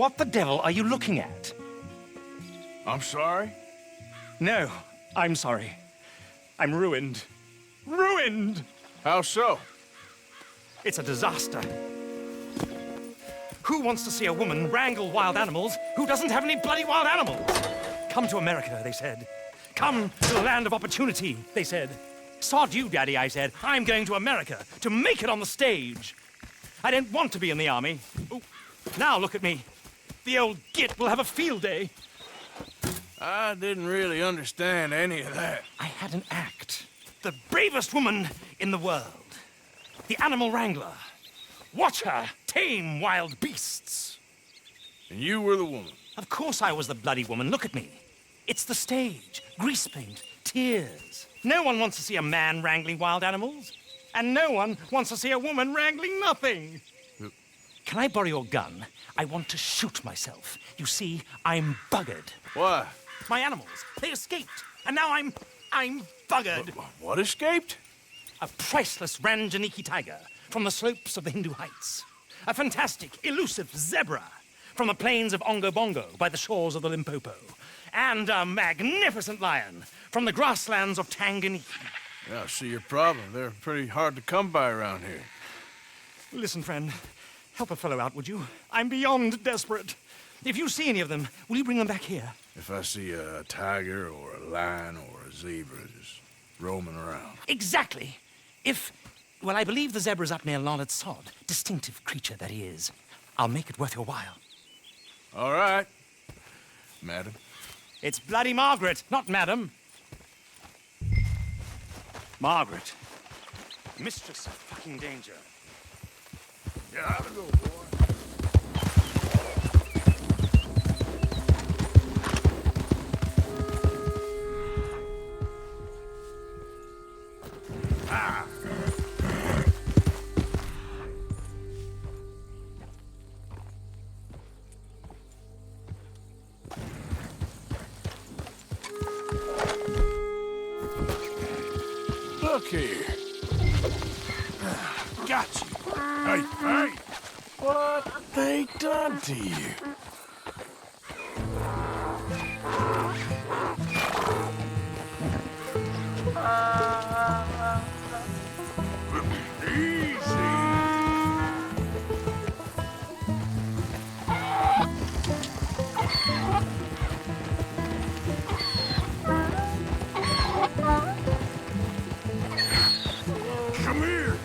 What the devil are you looking at? I'm sorry? No, I'm sorry. I'm ruined. Ruined! How so? It's a disaster. Who wants to see a woman wrangle wild animals who doesn't have any bloody wild animals? Come to America, they said. Come to the land of opportunity, they said. Sod you, Daddy, I said. I'm going to America to make it on the stage. I don't want to be in the army. Ooh, now look at me. The old git will have a field day. I didn't really understand any of that. I had an act. The bravest woman in the world. The animal wrangler. Watch her tame wild beasts. And you were the woman. Of course I was the bloody woman. Look at me. It's the stage. Grease paint. Tears. No one wants to see a man wrangling wild animals. And no one wants to see a woman wrangling nothing. Can I borrow your gun? I want to shoot myself. You see, I'm buggered. Why? My animals, they escaped. And now I'm buggered. What escaped? A priceless Ranjaniki tiger from the slopes of the Hindu Heights. A fantastic, elusive zebra from the plains of Ongo Bongo by the shores of the Limpopo. And a magnificent lion from the grasslands of Tanganyika. Yeah, I see your problem. They're pretty hard to come by around here. Listen, friend, help a fellow out, would you? I'm beyond desperate. If you see any of them, will you bring them back here? If I see a tiger or a lion or a zebra just roaming around. Exactly. Well, I believe the zebra's up near Larned Sod. Distinctive creature that he is. I'll make it worth your while. All right, madam. It's bloody Margaret, not madam. Margaret. Mistress of fucking danger. Get out of go, boy. Look here. Got you. Hey, hey. What they done to you? Easy. Come here.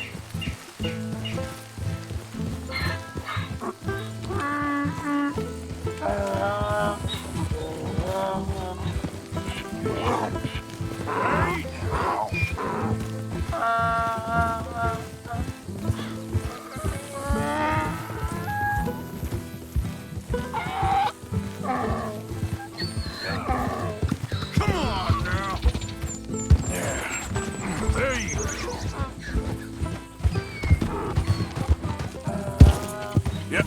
Come on now. Yeah. There you go. Yep.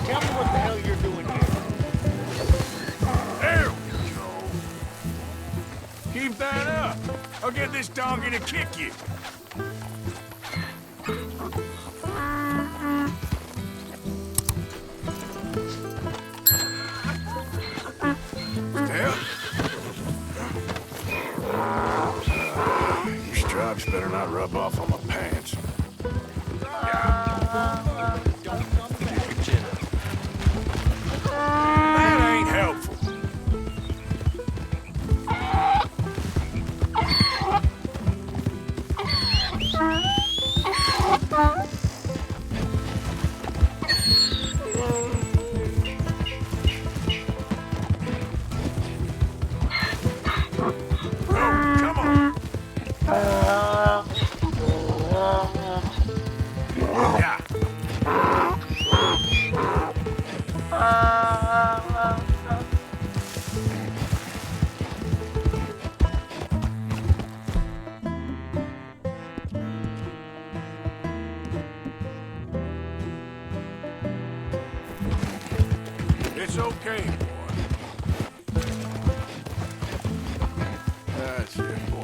Tell me what the hell you're doing here. There we go. Keep that up. I'll get this donkey to kick you. Step. Your stripes better not rub off on my pants. That ain't helpful. Oh, come on. It's okay, boy. That's it, boy.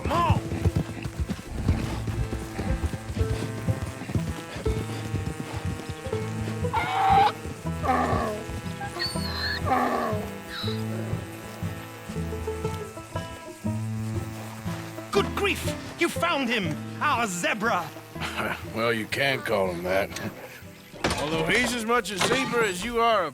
Come on! Good grief! You found him! Our zebra! Well, you can call him that. Although he's as much a zebra as you are a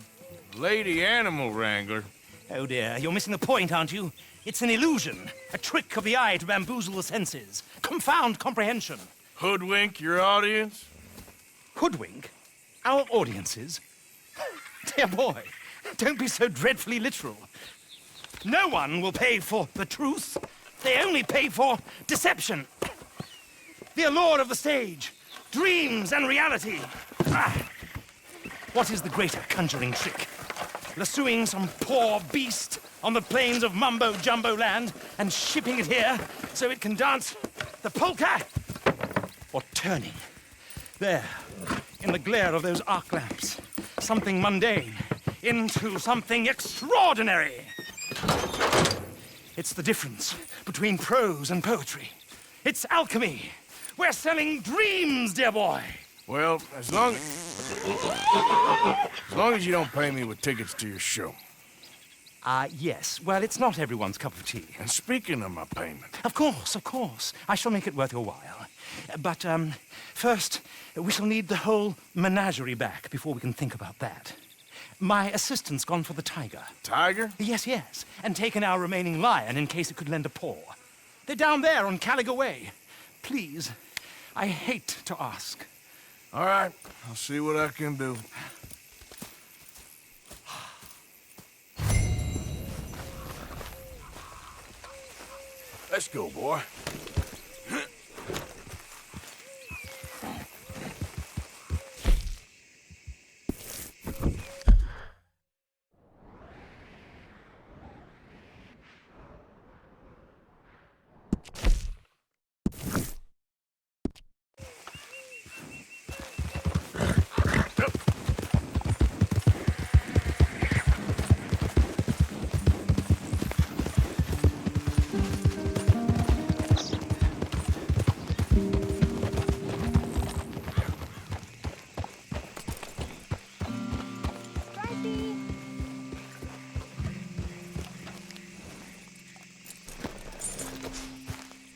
lady animal wrangler. Oh dear, you're missing the point, aren't you? It's an illusion, a trick of the eye to bamboozle the senses, confound comprehension. Hoodwink your audience? Hoodwink? Our audiences? Dear boy, don't be so dreadfully literal. No one will pay for the truth. They only pay for deception. The allure of the stage, dreams and reality. Ah. What is the greater conjuring trick? Lassoing some poor beast on the plains of mumbo-jumbo land and shipping it here so it can dance the polka? Or turning, there, in the glare of those arc lamps, something mundane into something extraordinary? It's the difference between prose and poetry. It's alchemy. We're selling dreams, dear boy. Well, as long as you don't pay me with tickets to your show. Yes. Well, it's not everyone's cup of tea. And speaking of my payment, Of course. I shall make it worth your while. But, first, we shall need the whole menagerie back before we can think about that. My assistant's gone for the tiger. Tiger? Yes, and taken our remaining lion in case it could lend a paw. They're down there on Caliga Way. Please, I hate to ask. All right, I'll see what I can do. Let's go, boy.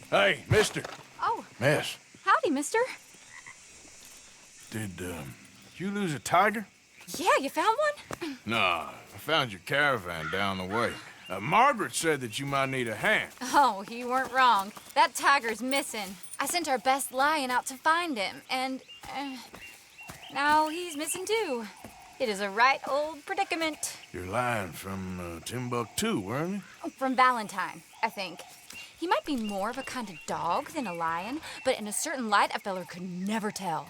Hey, mister. Oh, Miss, howdy, mister. did you lose a tiger? Yeah, you found one? Nah, I found your caravan down the way. Margaret said that you might need a hand. Oh, you weren't wrong. That tiger's missing. I sent our best lion out to find him, and now he's missing too. It is a right old predicament. You're lying from Timbuktu, weren't you? From Valentine, I think. He might be more of a kind of dog than a lion, but in a certain light, a feller could never tell.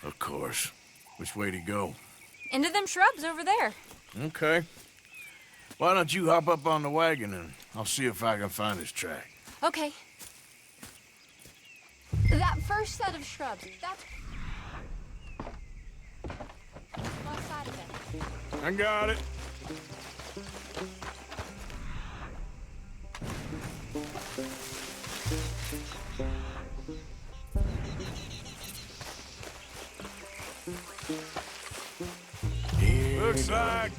Of course. Which way to go? Into them shrubs over there. Okay. Why don't you hop up on the wagon and I'll see if I can find his track. Okay. That first set of shrubs, that's... What side of it? I got it. Looks like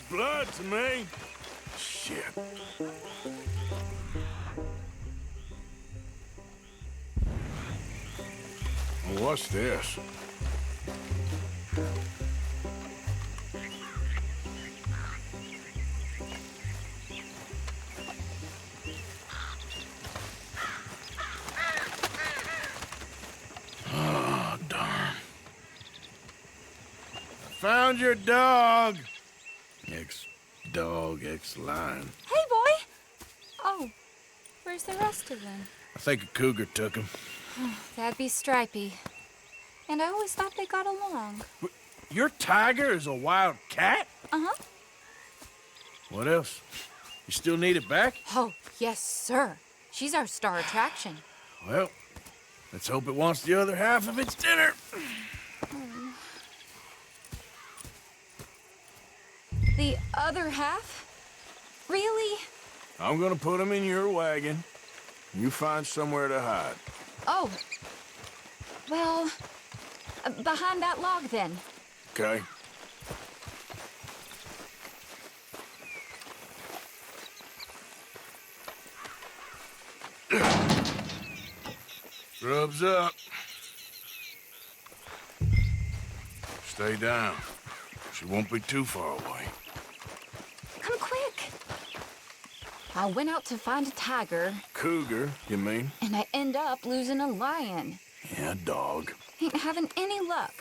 blood to me. Shit. What's this? found your dog. Ex-dog, ex-lion. Hey, boy! Oh, where's the rest of them? I think a cougar took him. That'd be Stripey. And I always thought they got along. Your tiger is a wild cat? Uh-huh. What else? You still need it back? Oh, yes, sir. She's our star attraction. Well, let's hope it wants the other half of its dinner. The other half? Really? I'm gonna put him in your wagon. You find somewhere to hide. Oh. Well, behind that log, then. Okay? Rubs up. Stay down. She won't be too far away. Come quick. I went out to find a tiger, Cougar, you mean? and I end up losing a lion. Yeah, dog. Ain't having any luck.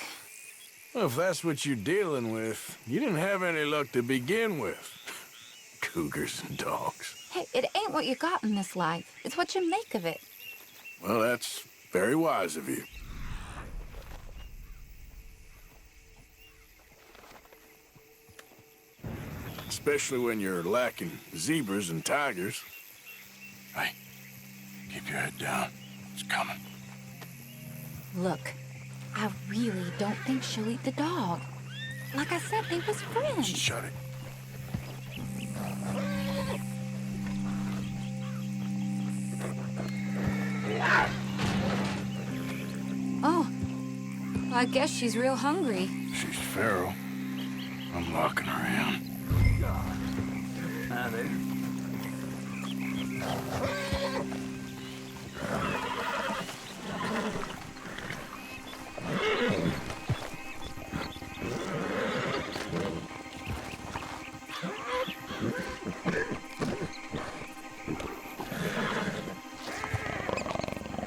Well, if that's what you're dealing with, you didn't have any luck to begin with. Cougars and dogs. Hey, it ain't what you got in this life. It's what you make of it. Well, that's very wise of you. Especially when you're lacking zebras and tigers. Hey, keep your head down. It's coming. Look, I really don't think she'll eat the dog. Like I said, they was friends. Shut it. Oh, I guess she's real hungry. She's feral. I'm locking her in. Hi there.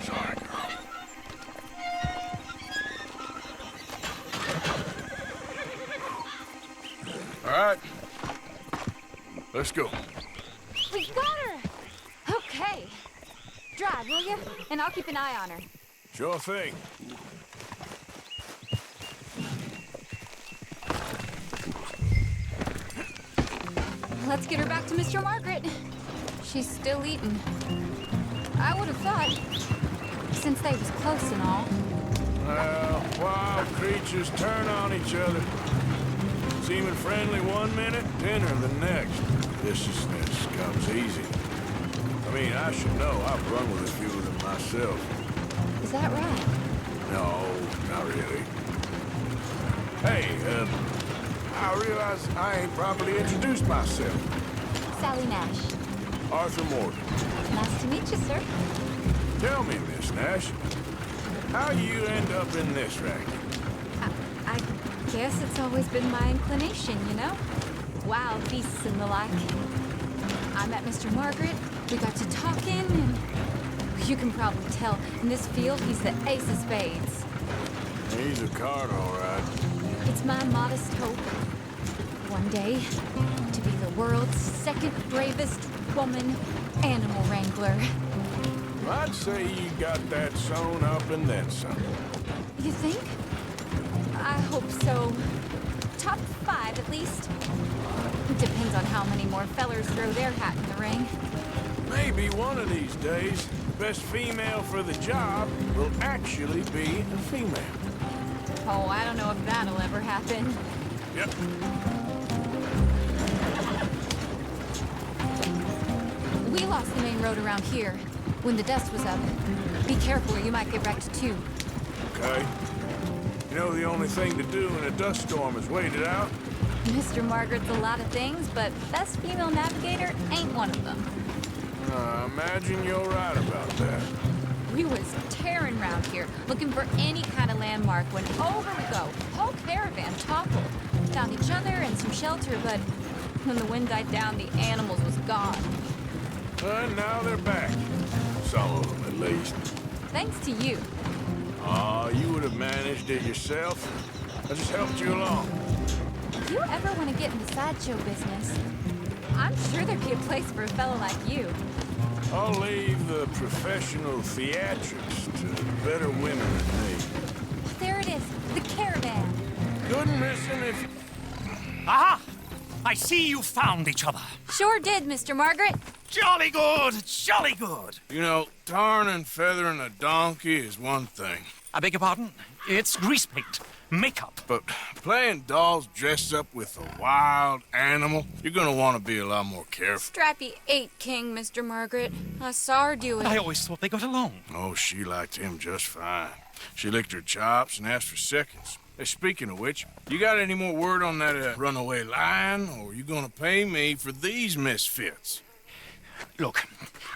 Sorry, girl. All right. Let's go. We got her! Okay. Drive, will you? And I'll keep an eye on her. Sure thing. Let's get her back to Mr. Margaret. She's still eating. I would have thought, since they was close and all. Well, wild creatures turn on each other. Seeming friendly one minute, dinner the next. Viciousness comes easy. I mean, I should know. I've run with a few of them myself. Is that right? No, not really. Hey, I realize I ain't properly introduced myself. Sally Nash. Arthur Morgan. Nice to meet you, sir. Tell me, Miss Nash, how you end up in this racket? I guess it's always been my inclination, you know? Wild beasts and the like. I met Mr. Margaret, we got to talking, and you can probably tell, in this field, he's the ace of spades. He's a card, all right. It's my modest hope, one day, to be the world's second bravest woman animal wrangler. I'd say you got that sewn up and then some. You think? I hope so. Top 5, at least. Depends on how many more fellers throw their hat in the ring. Maybe one of these days, the best female for the job will actually be a female. Oh, I don't know if that'll ever happen. Yep. We lost the main road around here when the dust was up. Be careful or you might get wrecked too. Okay. You know the only thing to do in a dust storm is wait it out? Mr. Margaret's a lot of things, but best female navigator ain't one of them. I imagine you're right about that. We was tearing around here, looking for any kind of landmark when over we go. Whole caravan toppled. Found each other and some shelter, but when the wind died down, the animals was gone. And now they're back. Some of them, at least. Thanks to you. Oh, you would have managed it yourself. I just helped you along. ever want to get into sideshow business, I'm sure there'd be a place for a fellow like you. I'll leave the professional theatrics to better women than me. There it is, the caravan. Couldn't listen if... Aha! I see you found each other. Sure did, Mr. Margaret. Jolly good, jolly good. You know, tarring and feathering a donkey is one thing. I beg your pardon? It's grease paint, makeup. But playing dolls dressed up with a wild animal, you're gonna want to be a lot more careful. Strappy ate King, Mr. Margaret. I saw her do it. I always thought they got along. Oh, she liked him just fine. She licked her chops and asked for seconds. Hey, speaking of which, you got any more word on that runaway lion, or are you gonna pay me for these misfits? Look,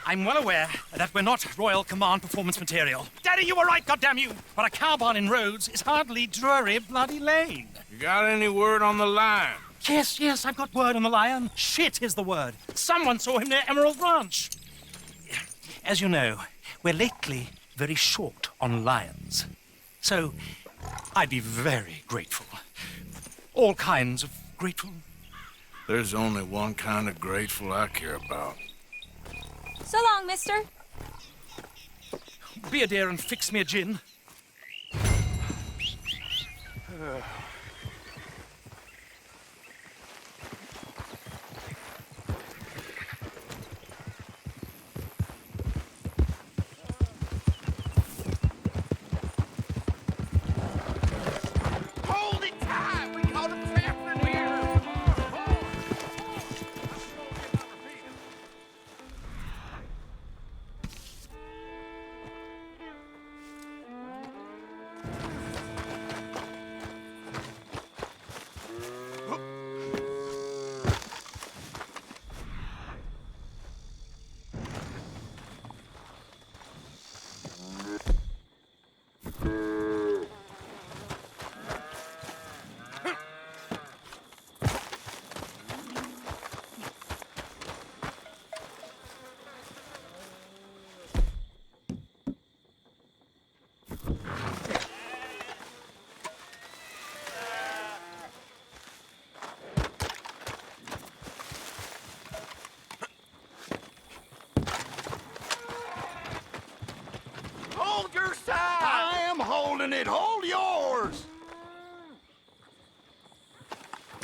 I'm well aware that we're not Royal Command performance material. Daddy, you were right, goddammit you! But a cow barn in Rhodes is hardly Drury Bloody Lane. You got any word on the lion? Yes, I've got word on the lion. Shit is the word. Someone saw him near Emerald Ranch. As you know, we're lately very short on lions. So, I'd be very grateful. All kinds of grateful. There's only one kind of grateful I care about. So long, mister. Be a dear and fix me a gin. Hold it tight! We caught him trapping here! Hold your side! I am holding it. Hold yours!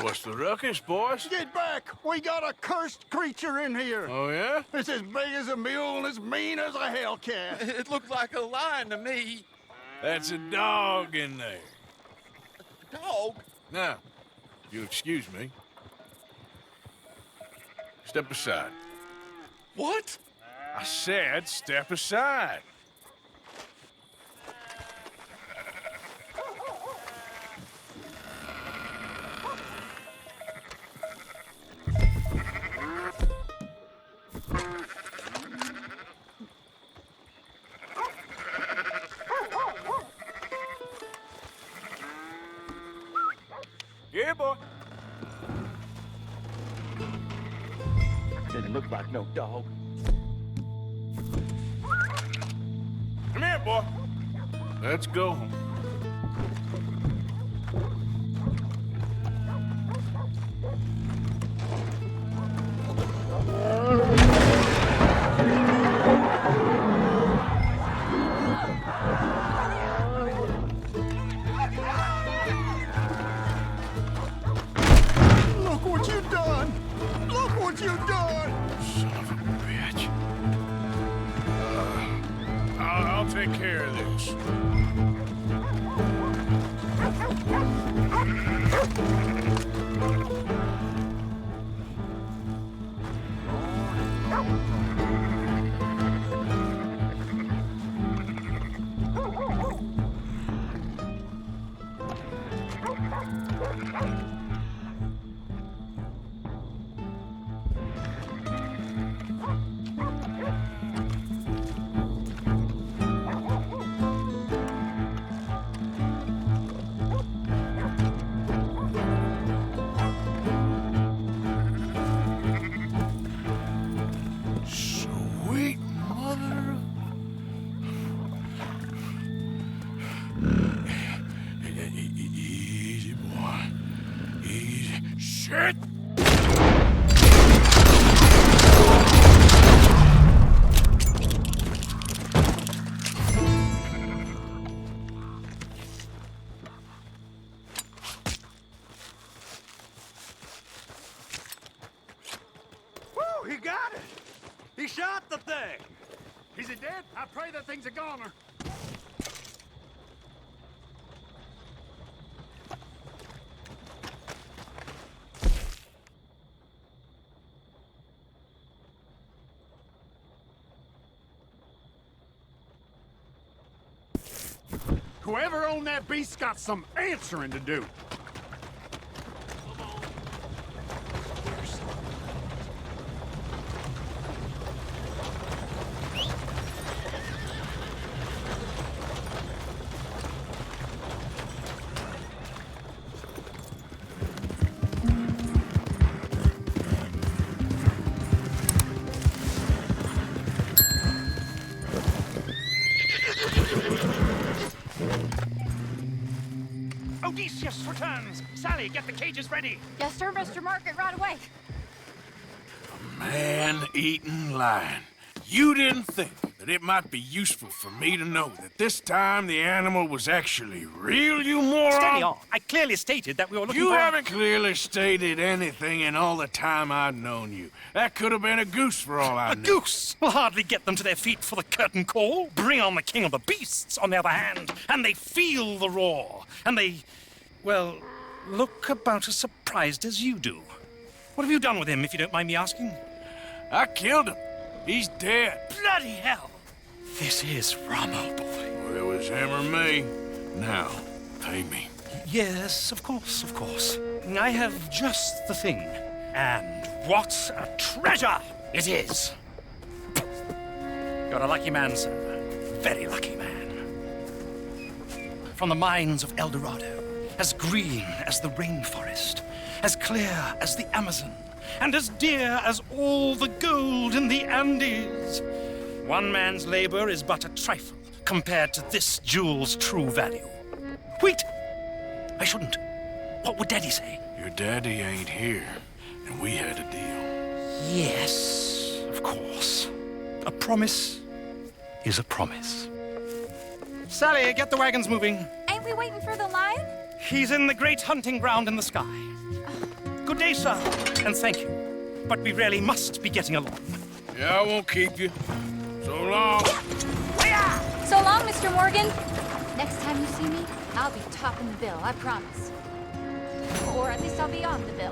What's the ruckus, boys? Get back! We got a cursed creature in here. Oh, yeah? It's as big as a mule and as mean as a hellcat. It looked like a lion to me. That's a dog in there. Dog? Now, if you'll excuse me. Step aside. What? I said step aside. Yeah, boy. Didn't look like no dog. Come here, boy. Let's go home. Look what you done! Look what you done! Son of a bitch. I'll take care of this. Shit! Woo, he got it! He shot the thing! Is it dead? I pray that thing's a goner. Whoever owned that beast's got some answering to do. Odysseus returns! Sally, get the cages ready! Yes, sir, Mr. Margaret, right away. Man-eating lion. You didn't think that it might be useful for me to know that this time the animal was actually real, you moron? Steady on. I clearly stated that we were looking You for... haven't clearly stated anything in all the time I've known you. That could have been a goose for all I A knew. goose will hardly get them to their feet for the curtain call. Bring on the king of the beasts, on the other hand, and they feel the roar. And they, well, look about as surprised as you do. What have you done with him, if you don't mind me asking? I killed him. He's dead. Bloody hell! This is Ramo, boy. Well, it was him or me. Now, pay me. Yes, of course, of course. I have just the thing. And what a treasure it is! You're a lucky man, sir. Very lucky man. From the mines of El Dorado, as green as the rainforest, as clear as the Amazon, and as dear as all the gold in the Andes. One man's labor is but a trifle compared to this jewel's true value. Wait! I shouldn't. What would Daddy say? Your daddy ain't here, and we had a deal. Yes, of course. A promise is a promise. Sally, get the wagons moving. Ain't we waiting for the lion? He's in the great hunting ground in the sky. Good day, sir, and thank you. But we really must be getting along. Yeah, I won't keep you. So long. So long, Mr. Morgan. Next time you see me, I'll be topping the bill, I promise. Or at least I'll be on the bill.